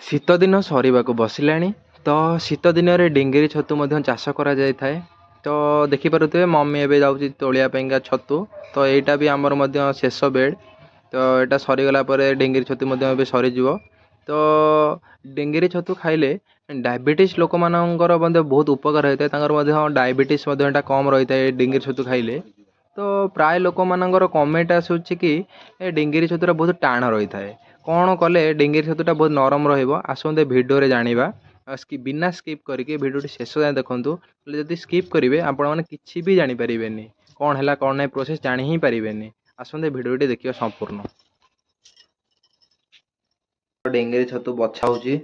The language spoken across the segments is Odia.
ଶୀତ ଦିନ ସରିବାକୁ ବସିଲାଣି ତ ଶୀତ ଦିନରେ ଡିଙ୍ଗିରି ଛତୁ ମଧ୍ୟ ଚାଷ କରାଯାଇଥାଏ। ତ ଦେଖିପାରୁଥିବେ ମମି ଏବେ ଯାଉଛି ତୋଳିବା ପାଇଁକା ଛତୁ। ତ ଏଇଟା ବି ଆମର ମଧ୍ୟ ଶେଷ ବେଡ଼। ତ ଏଇଟା ସରିଗଲା ପରେ ଡିଙ୍ଗିରି ଛତୁ ମଧ୍ୟ ଏବେ ସରିଯିବ। ତ ଡିଙ୍ଗିରି ଛତୁ ଖାଇଲେ ଡାଇବେଟିସ୍ ଲୋକମାନଙ୍କର ମଧ୍ୟ ବହୁତ ଉପକାର ହୋଇଥାଏ। ତାଙ୍କର ମଧ୍ୟ ଡାଇବେଟିସ୍ ମଧ୍ୟ ଏଇଟା କମ୍ ରହିଥାଏ ଡିଙ୍ଗିରି ଛତୁ ଖାଇଲେ। ତ ପ୍ରାୟ ଲୋକମାନଙ୍କର କମେଣ୍ଟ ଆସୁଛି କି ଏ ଡିଙ୍ଗିରି ଛତୁଟା ବହୁତ ଟାଣ ରହିଥାଏ। କ'ଣ କଲେ ଡିଙ୍ଗିରି ଛତୁଟା ବହୁତ ନରମ ରହିବ ଆସନ୍ତେ ଭିଡ଼ିଓରେ ଜାଣିବା। ବିନା ସ୍କିପ୍ କରିକି ଭିଡ଼ିଓଟି ଶେଷ ଯାଏଁ ଦେଖନ୍ତୁ। ହେଲେ ଯଦି ସ୍କିପ୍ କରିବେ ଆପଣମାନେ କିଛି ବି ଜାଣିପାରିବେନି, କ'ଣ ହେଲା କ'ଣ ନାହିଁ ପ୍ରୋସେସ୍ ଜାଣି ହିଁ ପାରିବେନି। ଆସନ୍ତେ ଭିଡ଼ିଓଟି ଦେଖିବା ସମ୍ପୂର୍ଣ୍ଣ। ଡିଙ୍ଗିରି ଛତୁ ବଛା ହେଉଛି।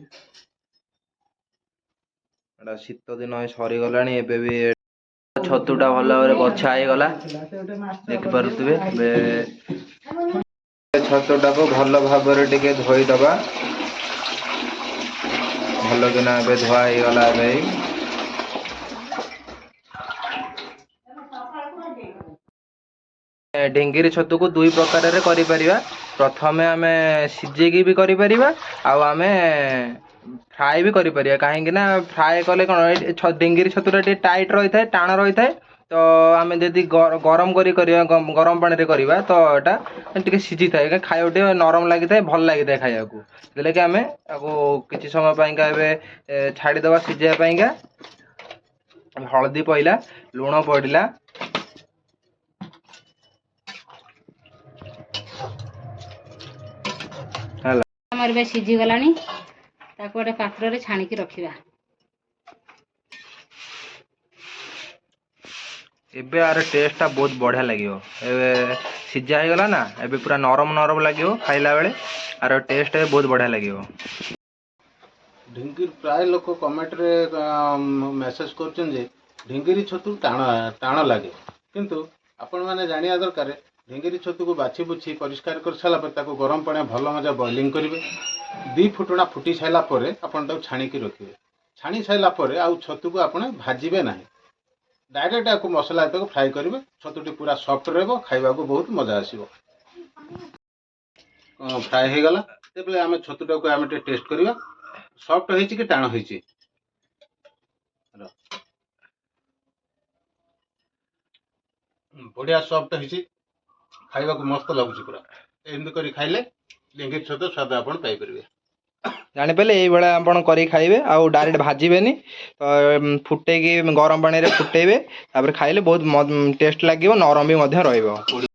ଏଇଟା ଶୀତ ଦିନ ସରିଗଲାଣି, ଏବେ ବି ଛତୁଟା ଭଲ ଭାବରେ ବଛା ହେଇଗଲା ଦେଖିପାରୁଥିବେ। ଏବେ ଛତୁଟାକୁ ଭଲ ଭାବରେ ଟିକେ ଧୋଇଦବା। ଭଲ କିନା ଏବେ ଧୁଆ ହେଇଗଲା। ଏବେ ଡିଙ୍ଗିରି ଛତୁକୁ ଦୁଇ ପ୍ରକାରରେ କରିପାରିବା। ପ୍ରଥମେ ଆମେ ସିଝେଇକି ବି କରିପାରିବା, ଆଉ ଆମେ ଫ୍ରାଏ ବି କରିପାରିବା। କାହିଁକି ନା ଫ୍ରାଏ କଲେ କ'ଣ ଡିଙ୍ଗିରି ଛତୁଟା ଟିକେ ଟାଇଟ୍ ରହିଥାଏ, ଟାଣ ରହିଥାଏ। ତ ଆମେ ଯଦି ଗରମ କରି କରିବା, ଗରମ ପାଣିରେ କରିବା ତ ଏଇଟା ଟିକେ ସିଝିଥାଏ, ଖାଇବାକୁ ଟିକେ ନରମ ଲାଗିଥାଏ, ଭଲ ଲାଗିଥାଏ ଖାଇବାକୁ। ସେଥିଲାଗି ଆମେ ତାକୁ କିଛି ସମୟ ପାଇଁକା ଏବେ ଛାଡ଼ିଦେବା ସିଝିବା ପାଇଁକା। ହଳଦୀ ପଇଲା, ଲୁଣ ପଡ଼ିଲା, ହେଲା। ଆମର ଏବେ ସିଝିଗଲାଣି, ତାକୁ ଗୋଟେ ପାତ୍ରରେ ଛାଣିକି ରଖିବା। ଏବେ ଆର ଟେଷ୍ଟଟା ବହୁତ ବଢ଼ିଆ ଲାଗିବ। ଏବେ ସିଝା ହେଇଗଲା ନା, ଏବେ ପୁରା ନରମ ନରମ ଲାଗିବ ଖାଇଲା ବେଳେ। ଆର ଟେଷ୍ଟ ବହୁତ ବଢ଼ିଆ ଲାଗିବ। ଢିଙ୍ଗିରି ପ୍ରାୟ ଲୋକ କମେଣ୍ଟରେ ମେସେଜ କରୁଛନ୍ତି ଯେ ଢିଙ୍ଗିରି ଛତୁ ଟାଣ ଲାଗେ। କିନ୍ତୁ ଆପଣମାନେ ଜାଣିବା ଦରକାର, ଢିଙ୍ଗିରି ଛତୁକୁ ବାଛି ବୁଛି ପରିଷ୍କାର କରିସାରିଲା ପରେ ତାକୁ ଗରମ ପାଣି ଭଲ ମଜା ବଏଲିଂ କରିବେ। 2 ଫୁଟଣା ଫୁଟି ସାରିଲା ପରେ ଆପଣ ତାକୁ ଛାଣିକି ରଖିବେ। ଛାଣି ସାରିଲା ପରେ ଆଉ ଛତୁକୁ ଆପଣ ଭାଜିବେ ନାହିଁ, ଡାଇରେକ୍ଟ ଆକୁ ମସଲା ତାକୁ ଫ୍ରାଏ କରିବେ। ଛତୁଟି ପୁରା ସଫ୍ଟ ରହିବ, ଖାଇବାକୁ ବହୁତ ମଜା ଆସିବ। ଫ୍ରାଏ ହେଇଗଲା, ତେବେ ଆମେ ଛତୁଟାକୁ ଆମେ ଟିକେ ଟେଷ୍ଟ କରିବା, ସଫ୍ଟ ହେଇଛି କି ଟାଣ ହେଇଛି। ବଢିଆ ସଫ୍ଟ ହେଇଛି, ଖାଇବାକୁ ମସ୍ତ ଲାଗୁଛି ପୁରା। ଏମିତି କରି ଖାଇଲେ ଡିଙ୍ଗିରି ଛତୁ ସ୍ୱାଦ ଆପଣ ପାଇପାରିବେ। ଜାଣିପାରିଲେ ଏଇଭଳିଆ ଆପଣ କରିକି ଖାଇବେ, ଆଉ ଡାଇରେକ୍ଟ ଭାଜିବେନି। ତ ଫୁଟେଇକି ଗରମ ପାଣିରେ ଫୁଟେଇବେ, ତାପରେ ଖାଇଲେ ବହୁତ ଟେଷ୍ଟ ଲାଗିବ, ନରମ ବି ମଧ୍ୟ ରହିବ।